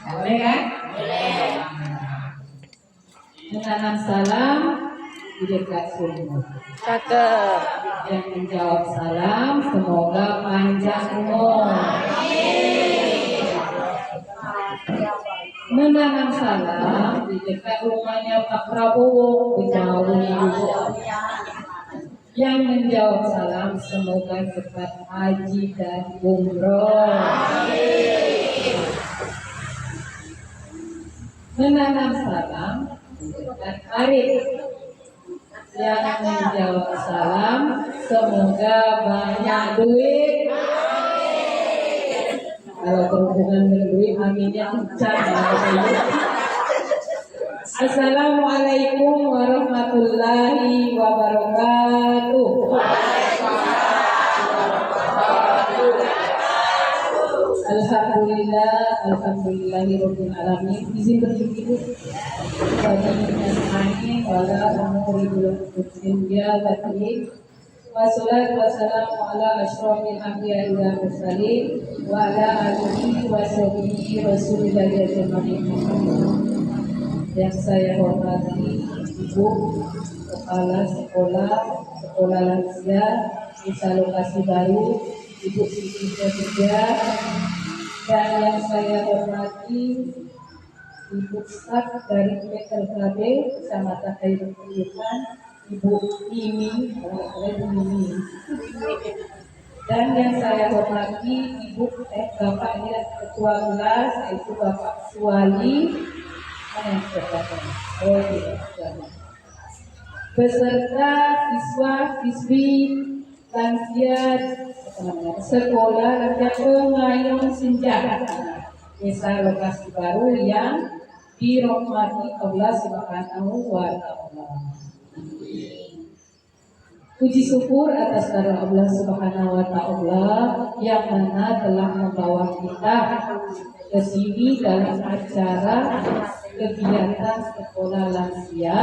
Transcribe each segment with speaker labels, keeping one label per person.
Speaker 1: Boleh kan? Boleh. Menanam salam di dekat sumur.
Speaker 2: Cakep.
Speaker 1: Yang menjawab salam semoga panjang umur. Menanam salam di dekat rumahnya Pak Prabowo jauh dulu. Yang menjawab salam semoga cepat haji dan umroh. Menanam salam di dekat Arif. Yang menjawab salam semoga banyak duit. Kalau berhubungan dengan duit, aminnya kencang. Assalamualaikum warahmatullahi wabarakatuh. Alhamdulillahirabbil alamin. Izin berdiri bagi nasmani wala umurul dunya batin. Wassalatu wassalamu ala asyrofil anbiya'i wal mursalin wa ala alihi wa sahbihi rasulillahi ajmain. Yang saya hormati Ibu Kepala Sekolah Lansia Desa Lokasi Baru, Ibu Siti Khadijah, dan yang saya hormati Ibu Staf dari PLKB Kecamatan Khairul Kuyukan, Ibu Imi, dan yang saya hormati Bapak ini Ketua Kelas, yaitu Bapak Suwali, beserta siswa-siswi lansia sekolah lansia Pengayun Senja Desa Lokasi Baru yang dirahmati Allah Subhanahu wa Ta'ala. Puji syukur atas karya Allah Subhanahu wa Ta'ala yang mana telah membawa kita ke sini dalam acara kegiatan sekolah lansia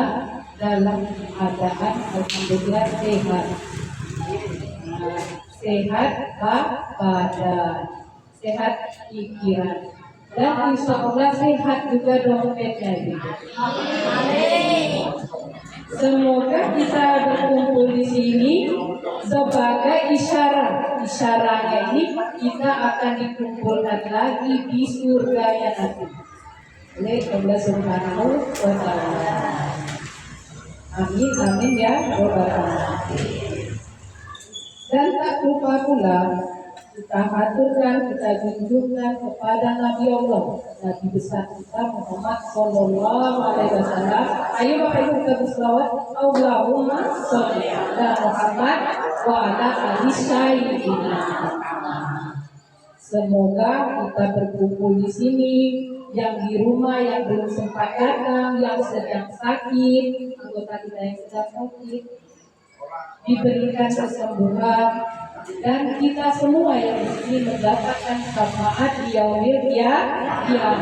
Speaker 1: dalam keadaan alhamdulillah sehat. Sehat badan, sehat pikiran, dan insya Allah sehat juga dompetnya gitu. Semoga kita berkumpul di sini sebagai isyarat. Isyaratnya ini kita akan dikumpulkan lagi di surganya nanti oleh Allah Subhanahu wa Ta'ala. Amin, amin ya Rabbal alamin. Dan tak lupa pula kita haturkan, kita tunjukkan kepada Nabi Allah, Nabi besar kita Muhammad Sallallahu Alaihi Wasallam. Ayo Bapak Ibu kita berselawat. Allahumma sholli ala Muhammad wa ala ali sayyidina. Semoga kita berkumpul di sini, yang di rumah yang belum sempat datang, yang sedang sakit, anggota kita yang sedang sakit, diberikan kesembuhan, dan kita semua yang di sini mendapatkan syafaat di yaumil qiyamah.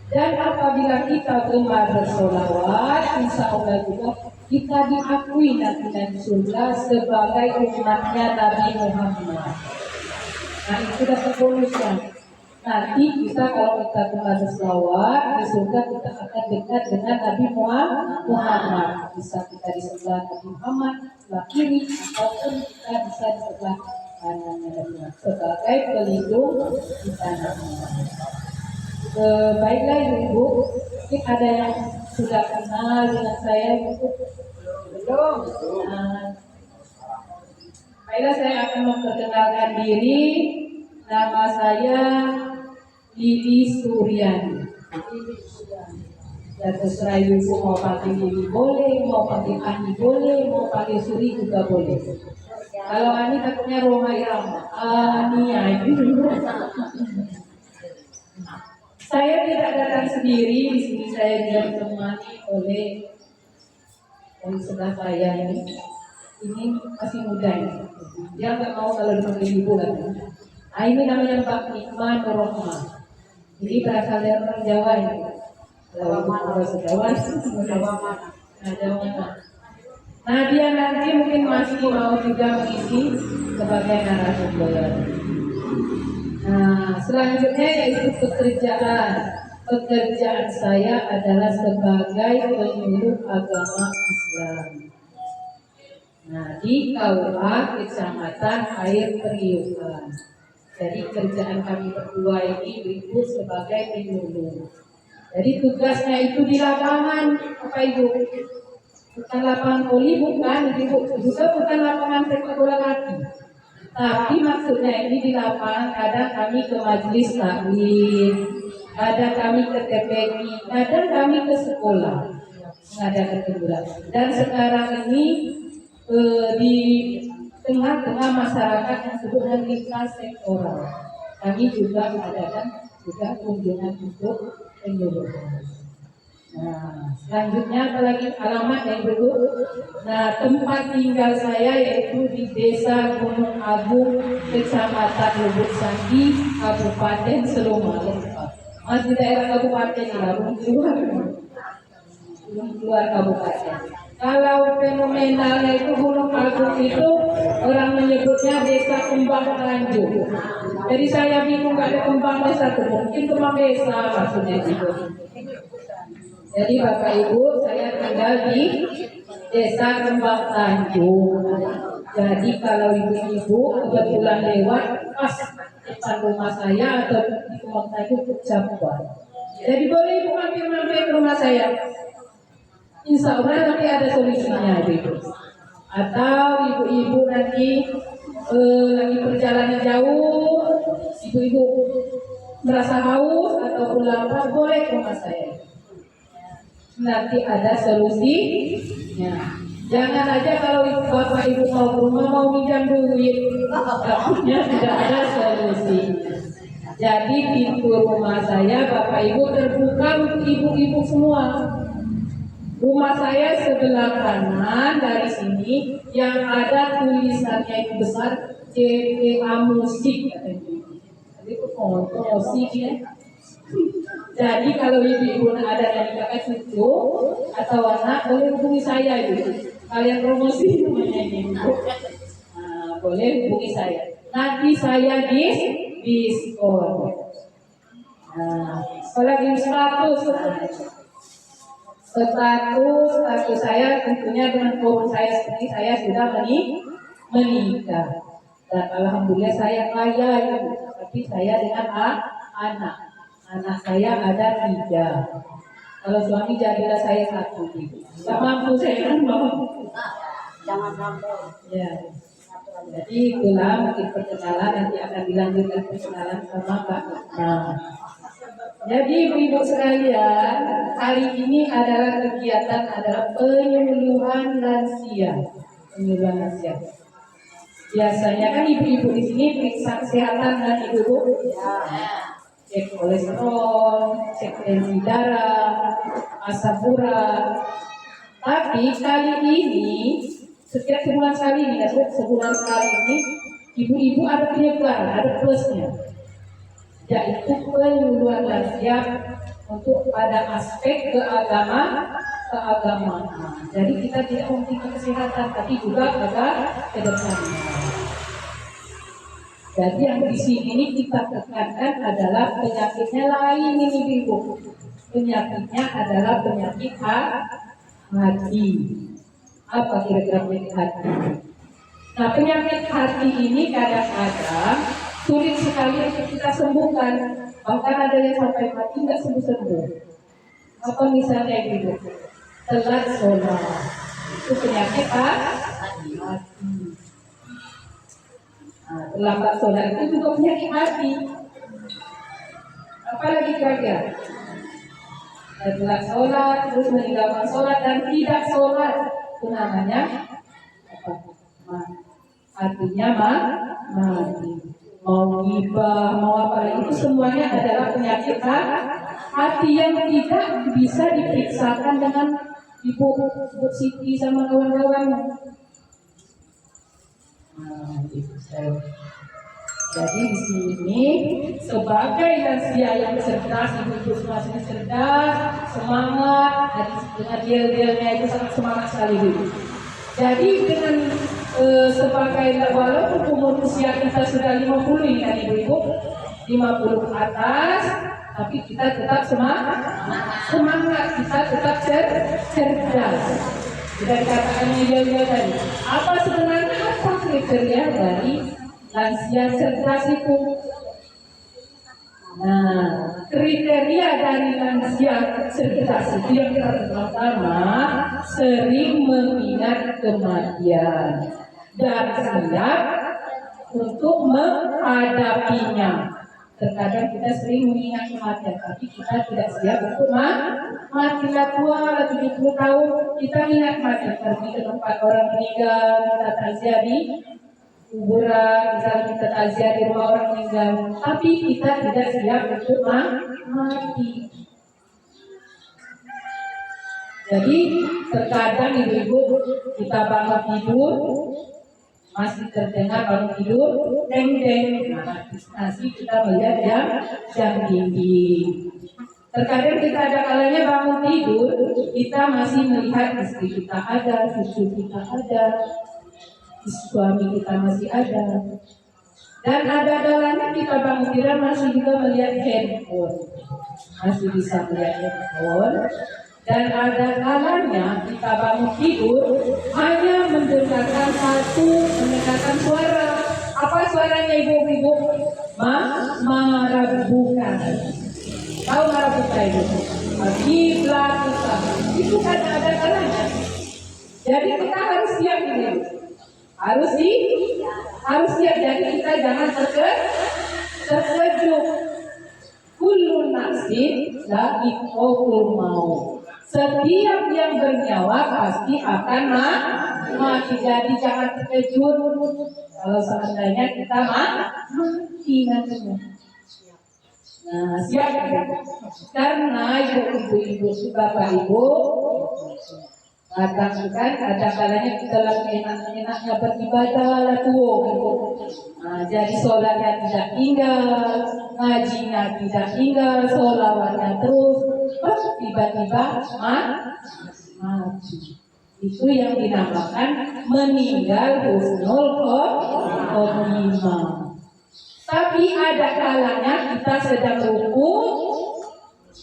Speaker 1: Dan apabila kita gemar bersolawat, insya Allah juga kita diakui nanti di surga sebagai umatnya Nabi Muhammad. Nah, itu sudah kepolusnya. Nanti kita kalau kita gemar bersolawat di surga, kita akan dekat dengan Nabi Muhammad. Bisa kita di sebelah Nabi Muhammad, sebelah kiri, ataupun kita bisa di sebelah kanannya sebagai pelindung kita. Baiklah Ibu, mungkin ada yang sudah kenal dengan saya Ibu? Belum? Baiklah, saya akan memperkenalkan diri. Nama saya Lili Suryani. Ya terserah Ibu mau panggil Lili boleh, mau panggil Ani boleh, mau panggil Suri juga boleh. Kalau Ani takutnya Roma Irama. Ani aja. Saya tidak datang sendiri, di sini saya ditemani oleh sebelah saya ini. Ini masih muda ya. Dia nggak mau kalau dipanggil Ibu lagi. Nah, ini namanya Pak Nikman Rohman. Ini berasal dari orang Jawa ini. Kalau bahasa Jawa, Jawa mana? Nah, dia nanti mungkin masih mau juga mengisi sebagai narasumber. Nah, selanjutnya yaitu pekerjaan. Pekerjaan saya adalah sebagai penyuluh agama Islam. Nah, di KUA Kecamatan Air Periukan. Jadi kerjaan kami berdua ini Ibu sebagai penyuluh. Jadi tugasnya itu di lapangan, Bapak Ibu. Bukan lapangan voli, bukan, Ibu. Juga bukan lapangan sepak bola kaki. Tapi maksudnya ini di lapangan kadang kami ke majelis taklim, kadang kami ke TPI, kadang kami ke sekolah mengadakan kegiatan. Dan sekarang ini di tengah-tengah masyarakat yang disebut dengan lintas sektoral, kami juga mengadakan juga kunjungan untuk penyuluhan. Nah, selanjutnya apalagi alamat yang dulu. Nah, tempat tinggal saya yaitu di Desa Gunung Agung, Kecamatan Lubuk Sandi, Kabupaten Seloma. Masih daerah kabupaten belum keluar kabupaten. Kalau fenomenalnya itu Gunung Agung itu orang menyebutnya Desa Kembang Tanjung. Jadi saya bingung nggak ada kembang desa itu, mungkin kembang desa maksudnya gitu. Jadi Bapak Ibu, saya tinggal di Desa Kembang Tanjung. Jadi kalau ibu-ibu kebetulan lewat pas depan rumah saya atau di Kembang Tanjung Jabbar. Jadi boleh ibu mampir-mampir ke rumah saya. Insya Allah nanti ada solusinya ibu. Atau ibu-ibu nanti lagi perjalanan jauh, ibu-ibu merasa haus atau lapar, boleh ke rumah saya. Nanti ada solusinya. Jangan aja kalau Bapak Ibu mau ke rumah mau minjam duit, takutnya tidak ada solusi. Jadi pintu rumah saya Bapak Ibu terbuka untuk ibu-ibu semua. Rumah saya sebelah kanan dari sini yang ada tulisannya itu besar CPA Musik katanya. Jadi itu musik ya. Jadi kalau ibu-ibu ada yang kakak cucu atau anak boleh hubungi saya ibu. Kalian promosi namanya ini. Nah, boleh hubungi saya. Nanti saya diskon. Nah, apalagi status saya tentunya dengan forum saya seperti saya sudah menikah. Dan alhamdulillah saya kaya ibu. Tapi saya dengan anak. Anak saya ada 3. Kalau suami jadilah saya 1. Gak mampu saya kan mampu.
Speaker 2: Jangan sampai.
Speaker 1: Ya. Jadi itulah mungkin perkenalan, nanti akan dilanjutkan perkenalan sama Pak. Nah. Jadi ibu-ibu sekalian, hari ini adalah kegiatan penyuluhan lansia. Penyuluhan lansia. Biasanya kan ibu-ibu di sini periksa kesehatan kan ibu-ibu. Ya. Cek kolesterol, cek tensi darah, asam urat. Tapi kali ini, setiap sebulan sekali ini, sebulan sekali ini, ibu-ibu ada penyegaran, ada plusnya. Yaitu penyuluhan lansia untuk pada aspek keagamaan. Jadi kita tidak memikirkan kesehatan, tapi juga pada kedepannya. Jadi yang di sini kita tekankan adalah penyakitnya lain ini ibu. Penyakitnya adalah penyakit hati. Apa kira-kira penyakit hati? Nah, penyakit hati ini kadang-kadang sulit sekali untuk kita sembuhkan. Bahkan ada yang sampai mati nggak sembuh-sembuh. Apa misalnya ibu? Telat sholat. Itu penyakit hati. Nah, terlambat sholat itu juga penyakit hati. Apalagi kira-kira? Telat sholat, terus meninggalkan sholat dan tidak sholat, itu namanya apa? Hatinya mati. Mau ghibah, mau apa lagi, itu semuanya adalah penyakit hati yang tidak bisa diperiksakan dengan ibu Siti sama kawan-kawan. Nah, itu saya. Jadi di sini sebagai lansia yang cerdas, ibu-ibu semua sini cerdas, semangat, dan dengan dia-dianya itu sangat semangat sekali ibu. Jadi dengan sebagai walaupun umur usia kita sudah 50 ini kan ibu-ibu, 50 ke atas, tapi kita tetap semangat, kita tetap cerdas. Sudah dikatakannya Yoyo tadi. Apa sebenarnya apa kriteria dari lansia cerdas itu? Nah, kriteria dari lansia cerdas itu yang pertama sering mengingat kematian dan siap untuk menghadapinya. Terkadang kita sering mengingat kematian, tapi kita tidak siap untuk mati. Tua 70 tahun, kita ingat mati, pergi ke tempat orang meninggal, kita takziah di kuburan, misalnya kita takziah di rumah orang meninggal, tapi kita tidak siap untuk mati. Jadi terkadang ibu-ibu kita bangun tidur masih terdengar bangun tidur deng-deng, masih kita melihat jam dinding. Terkadang kita ada kalanya bangun tidur kita masih melihat istri kita ada, cucu kita ada, suami kita masih ada, dan ada kalanya kita bangun tidur masih juga melihat handphone, masih bisa melihat handphone. Dan ada kalanya kita bangun tidur hanya mendengarkan mendengarkan suara. Apa suaranya ibu-ibu? Marabuka. Tahu marabuka itu? Kiblat kita. Itu kan ada kalanya. Jadi kita harus siap ini. Harus siap. Jadi kita jangan terkejut. Kullu nafsin dha'iqatul maut. Setiap yang bernyawa pasti akan mati. Jadi jangan terkejut kalau seandainya kita mati nantinya. Nah, siap karena ibu-ibu, bapak ibu katakan ada kalanya kita lagi enak-enaknya beribadah lah tuh. Nah, jadi sholatnya tidak tinggal, ngajinya tidak tinggal, sholawatnya terus, tiba-tiba mati. Itu yang dinamakan meninggal husnul khotimah. Tapi ada kalanya kita sedang rukuk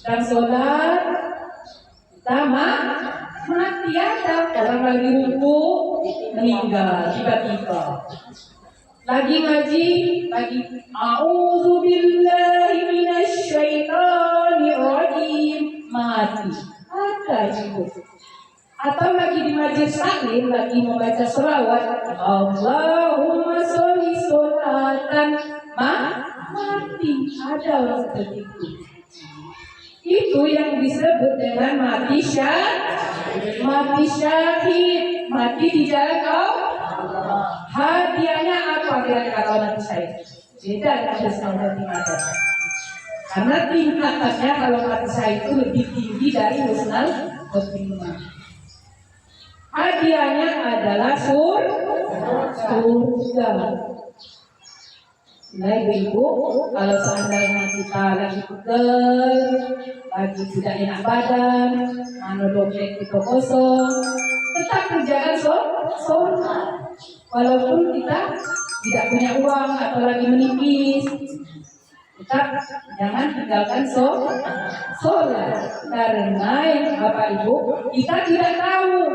Speaker 1: dan sholat, kita mati ada orang lagi rukuk meninggal tiba-tiba. Lagi ngaji, lagi a'udzubillahi minasyaitonir rajim, mati. Ada itu. Atau lagi di majelis taklim, lagi membaca selawat, Allahumma sholli sholatan, mati. Ada orang seperti itu. Itu yang disebut dengan mati syahid, mati di jalan Allah. Hadiahnya apa kira-kira kalau mati syahid? Beda dengan husnul khotimah. Karena tingkatannya kalau mati syahid itu lebih tinggi dari husnul khotimah. Hadiahnya adalah surga. Nah ibu, kalau seandainya kita lagi pegel, lagi tidak enak badan, dompet kita kosong, tetap kerjakan sholat. Walaupun kita tidak punya uang atau lagi menipis, tetap jangan tinggalkan sholat. Karena Bapak Ibu, kita tidak tahu.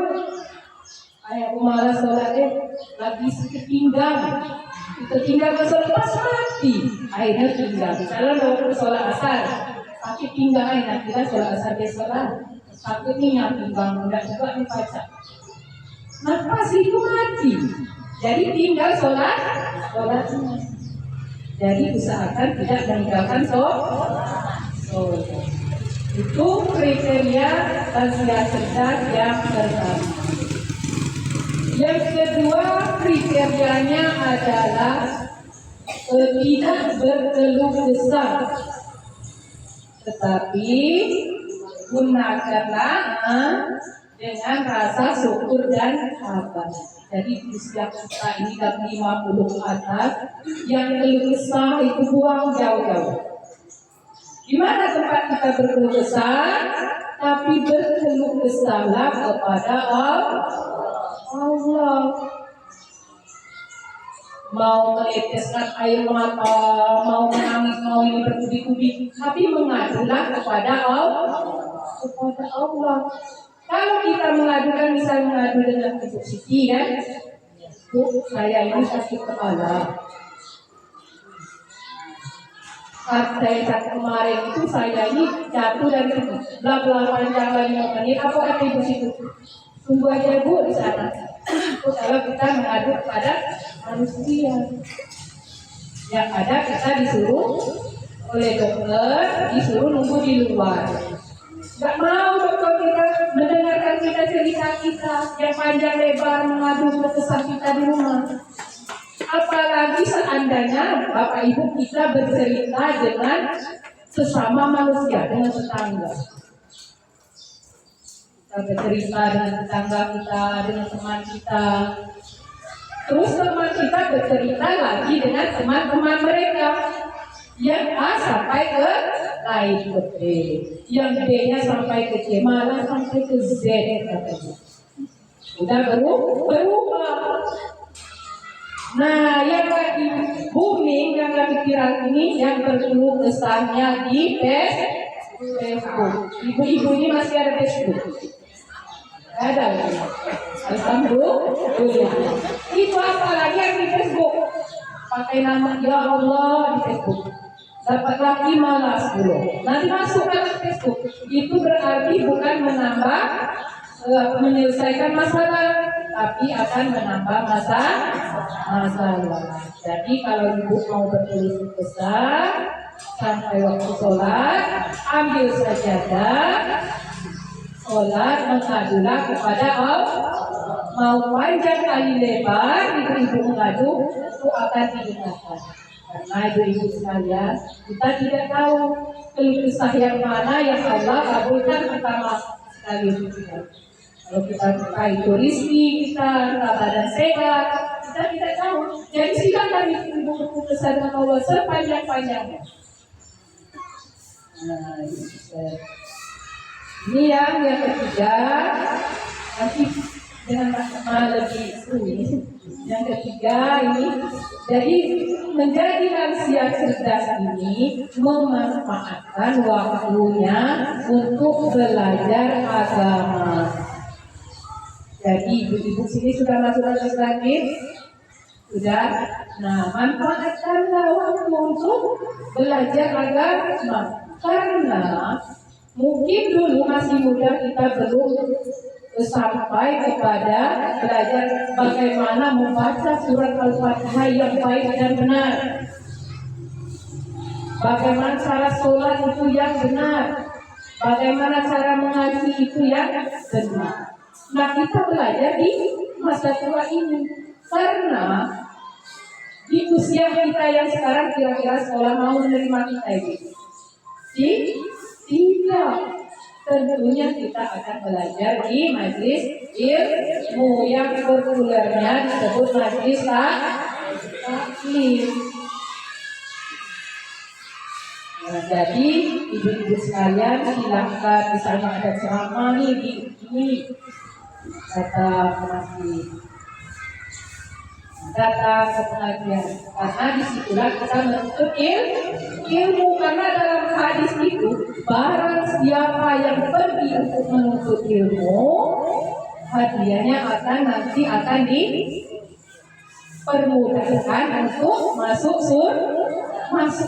Speaker 1: Aku malas sholat lagi sedikit pinggang. Kita tinggal ke sholat pas mati, akhirnya tinggal. Misalnya mau ke sholat asar, sakit pinggang akhirnya kita sholat asar besok sakit minyak pinggang, tidak juga dibaca. Nah pas itu mati, jadi tinggal sholatnya. Jadi usahakan tidak meninggalkan sholat. Itu kriteria lansia cerdas yang pertama. Yang kedua kriterianya adalah tidak berkeluh kesah, tetapi gunakanlah dengan rasa syukur dan sabar. Jadi usia kita ini dari 50 ke atas, yang keluh kesah itu buang jauh-jauh. Gimana tempat kita berkeluh kesah? Tapi berkeluh kesahlah kepada Allah. mau meneteskan air mata, mau menangis, mau ini bertubi-tubi, tapi mengadulah kepada Allah. Kepada Allah. Kalau kita mengadukan, misal mengadu dengan Ibu Siti kan, Bu, saya ini sakit kepala. Saat kemarin itu saya ini jatuh dan bla panjang 5 menit. Apa kata Ibu Siti? Tunggu aja Bu di sana. Kalau kita mengadu kepada manusia, yang ada kita disuruh oleh dokter, disuruh nunggu di luar. Gak mau dokter kita mendengarkan kita cerita kita yang panjang lebar mengadu kesah kita di rumah. Apalagi seandainya Bapak Ibu kita bercerita dengan sesama manusia, dengan tetangga. Kita bercerita dengan tetangga kita, dengan teman kita. Terus teman kita bercerita lagi dengan teman-teman mereka. Yang A sampai ke lain ke B, yang B-nya sampai ke C, malah sampai ke Z katanya. Udah berubah. Nah, yang lagi booming, yang lagi viral ini, yang berkeluh kesahnya di Facebook. Ibu-ibu ini masih ada Facebook? Ada. Alhamdulillah. Itu apalagi yang di Facebook? Pakai nama ya Allah di Facebook. Dapat lagi malah 10. Nanti masuk ke Facebook. Itu berarti bukan menambah menyelesaikan masalah, tapi akan menambah masalah. Jadi kalau ibu mau bertulis besar sampai waktu sholat, ambil sajadah, sholat mengadulah kepada Allah. Mau panjang kali lebar, ibu mengadu itu akan digunakan. Karena ibu sekalian, kita tidak tahu keluh kesah yang mana yang Allah kabulkan pertama sekali kita. Kalau kita itu rizki kita badan sehat, kita tidak tahu. Jadi silakan ibu keluh kesah dengan Allah sepanjang-panjangnya. Nah, ini yang ketiga, nanti dengan lebih ini. Yang ketiga ini, jadi menjadi lansia cerdas ini memanfaatkan waktunya untuk belajar agama. Jadi ibu-ibu sini sudah masuk legislatif, sudah. Nah, manfaatkanlah waktu untuk belajar agama. Karena mungkin dulu masih muda kita belum sampai kepada belajar bagaimana membaca surat Al-Fatihah yang baik dan benar. Bagaimana cara sholat itu yang benar. Bagaimana cara mengaji itu yang benar. Nah, kita belajar di masa tua ini. Karena di usia kita yang sekarang kira-kira sekolah mau menerima kita ini. Tidak. Tentunya kita akan belajar di majelis ilmu yang populernya disebut majelis taklim. Nah, jadi ibu-ibu sekalian silakan, misalnya ada ceramah nih di ini, datang ke pengajian, karena disitulah kita menuntut ilmu. Karena dalam hadis itu barang siapa yang pergi untuk menuntut ilmu, hadiahnya akan dipermudahkan untuk masuk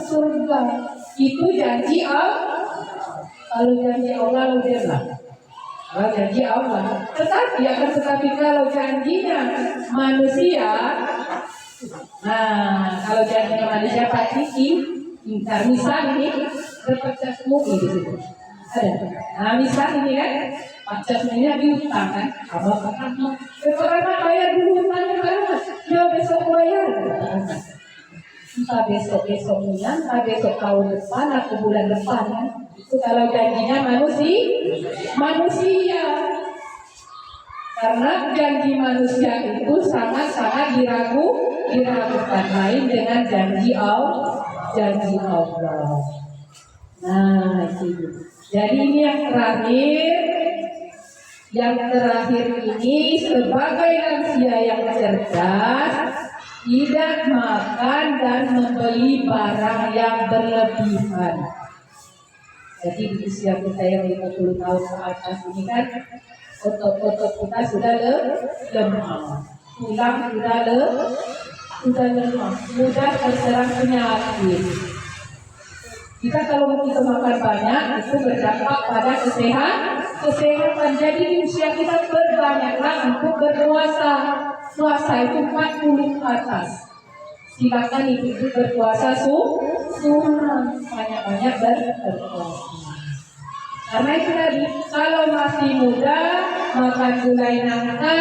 Speaker 1: surga. Itu janji Allah. Kalau janji Allah udah. Kalau janji Allah, tetapi kalau janjinya manusia, nah kalau janjinya manusia pasti ingkar. Misal ini berpecah mobil di situ, ada. Nah misal ini kan, pecah ini diutang kan, kalau orang bayar dulu utangnya berapa? Ya besok bayar. Entah besok-besoknya, entah besok tahun depan atau bulan depan kan. Itu kalau janjinya manusia. Karena janji manusia itu sangat-sangat diragukan, lain dengan janji Allah. Nah, itu. Jadi ini yang terakhir. Yang terakhir ini sebagai lansia yang cerdas, tidak makan dan membeli barang yang berlebihan. Jadi di usia kita yang 50 tahun ke atas ini kan otot-otot kita sudah lemah, tulang sudah lemah, mudah terserang penyakit. Kita kalau kita makan banyak itu berdampak pada kesehatan. Jadi di usia kita berbanyaklah untuk berpuasa. Puasa itu 40 ke atas. Silakan ibu-ibu berpuasa sunnah, banyak-banyak berpuasa. Karena itu tadi, kalau masih muda makan gulai nangka,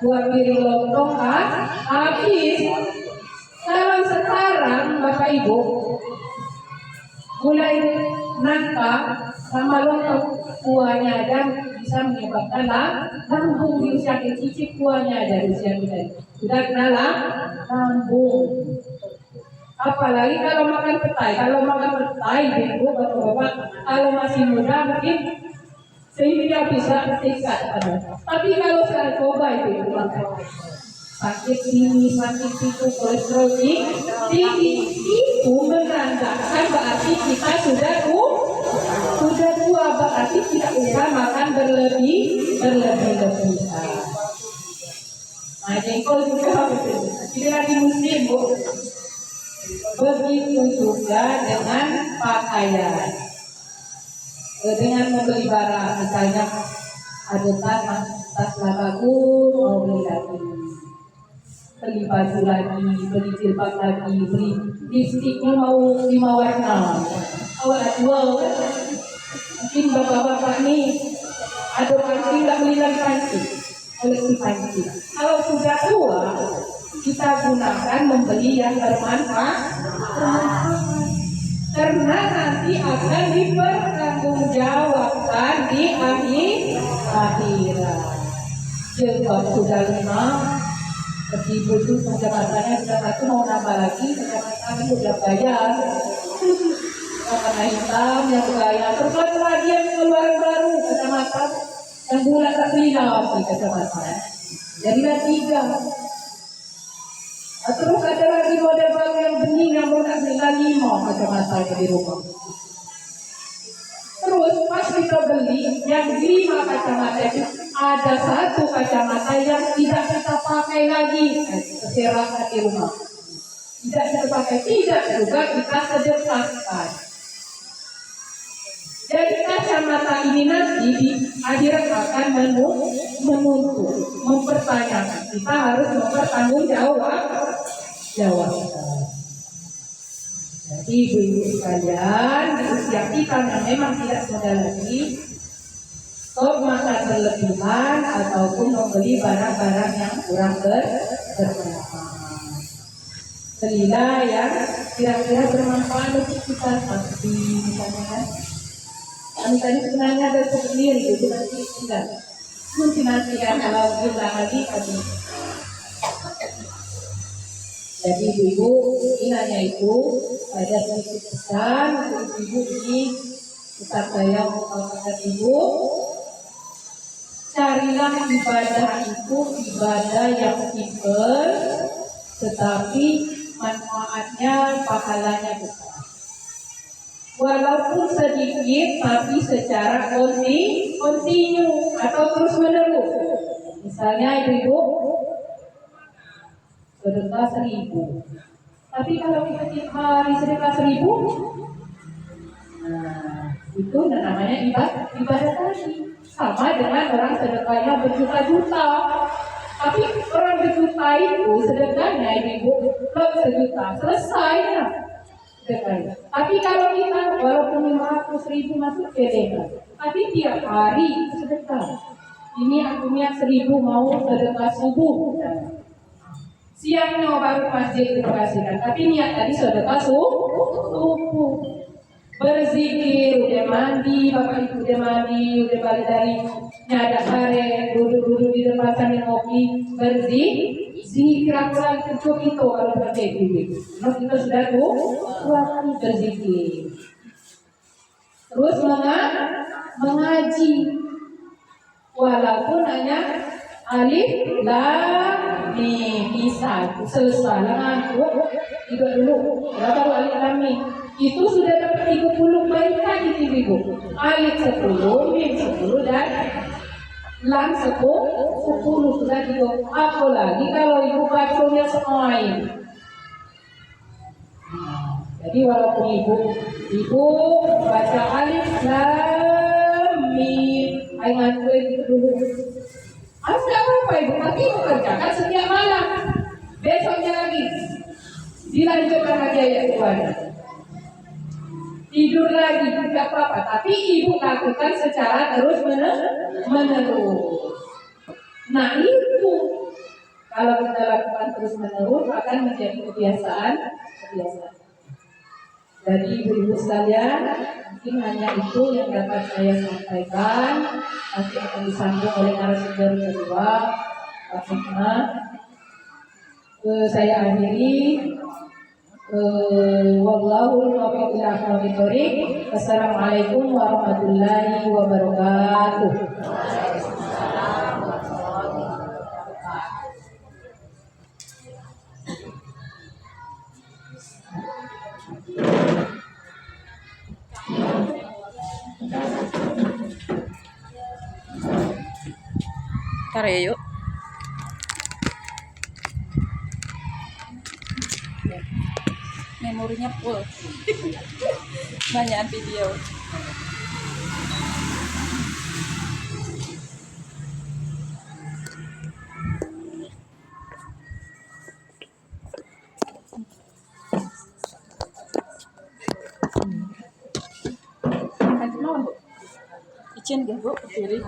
Speaker 1: buah piring lontong habis. Kalau sekarang Bapak Ibu gulai nangka sama lontong kuahnya aja bisa menyebabkan lambung di usia kecil, kuahnya aja di usia kita sudah kena lambung. Apalagi kalau makan petai, ibu bapak-bapak kalau masih muda mungkin sehingga bisa tingkat. Tapi kalau sekarang coba ibu sakit ini, sakit itu, kolesterol tinggi itu menandakan berarti kita sudah tua, berarti tidak usah makan berlebihan. Nah, jengkol juga ini lagi musim bu. Begitu juga dengan pakaian, dengan membeli barang, misalnya ada tas bagus mau beli lagi, beli baju lagi, beli jilbab lagi, beli lipstiknya mau 5 warna, awal dua kan? Mungkin bapak-bapak nih ada pancing nggak beli lagi pancing, koleksi pancing. Kalau sudah tua kita gunakan membeli yang bermanfaat, karena nanti akan dipertanggungjawabkan di akhirat. Jilbab sudah 5, ibu itu kejabatannya sudah 1 mau nambah lagi, kejabatan sudah bayar. Warna hitam yang bayar, terus lagi yang keluaran baru kecamatan yang bulan terlihat di kecamatan. Jadilah 3. Terus ada lagi model baru yang bening yang mau nak beli 5 kacamata di rumah. Terus pas kita beli yang 5 kacamata itu ada 1 kacamata yang tidak kita pakai lagi, berserakan di rumah. Tidak kita pakai, tidak juga kita sedekahkan. Jadi kacamata ini nanti di akhirat akan menuntut, mempertanyakan. Kita harus mempertanggungjawabkan. Jadi ibu-ibu sekalian, di usia kita yang memang tidak muda lagi, stop makan berlebihan ataupun membeli barang-barang yang kurang bermanfaat. Belilah yang kira-kira bermanfaat untuk kita, seperti misalnya kan. Misalnya sebenarnya ada souvenir gitu, nanti tidak. Nanti kan kalau jumlah lagi habis. Jadi ibu ini hanya itu ada sedikit pesan untuk ibu ini. Tetap saya mengatakan ibu, carilah ibadah itu ibadah yang simpel, tetapi manfaatnya, pahalanya besar. Walaupun sedikit, tapi secara kontinu atau terus menerus. Misalnya ibu sedekah 1.000, tapi kalau kita tiap hari sedekah 1.000, nah itu namanya ibadah tadi. Sama dengan orang sedekahnya berjuta-juta, tapi orang berjuta itu sedekahnya ibu belum sejuta selesai ya sedekahnya. Tapi kalau kita walaupun 500.000 masuk sedekah, tapi tiap hari sedekah. Ini aku niat 1.000 mau sedekah subuh. Siangnya baru masjid dikasihkan, tapi niat tadi sedekah subuh. Berzikir, udah mandi, bapak ibu udah mandi, udah balik dari nyada sare, duduk-duduk di depan sambil ngopi, berzikir, aku cukup itu kalau berdiri. Terus kita sudah 2 kali berzikir. Terus mengaji, walaupun hanya Alif, lam, mim. Bisa. Selesai. Tiga dulu. Ya, baru alif, lam, mim. Itu sudah dapat 30 baik lagi ibu. Alif 10, mim 10 dan lam 10 sudah gitu. Apalagi kalau ibu bacanya semua ini. Jadi walaupun ibu baca alif lam mim, ingat itu dulu. Tidak apa-apa ibu, tapi ibu kerjakan setiap malam. Besoknya lagi dilanjutkan lagi ayat keduanya. Tidur lagi tidak apa-apa, tapi ibu lakukan secara terus menerus. Nah itu kalau kita lakukan terus menerus akan menjadi kebiasaan. Jadi ibu-ibu sekalian, mungkin hanya itu yang dapat saya sampaikan. Nanti akan disambung oleh narasumber kedua, Pak Hikmah. Saya akhiri. Wallahu muwaffiq ila aqwamit thoriq. Wassalamualaikum warahmatullahi wabarakatuh.
Speaker 2: Ntar ya yuk. Memorinya full. Banyak video. Kan mau Bu? Izin gak Bu? Berdiri.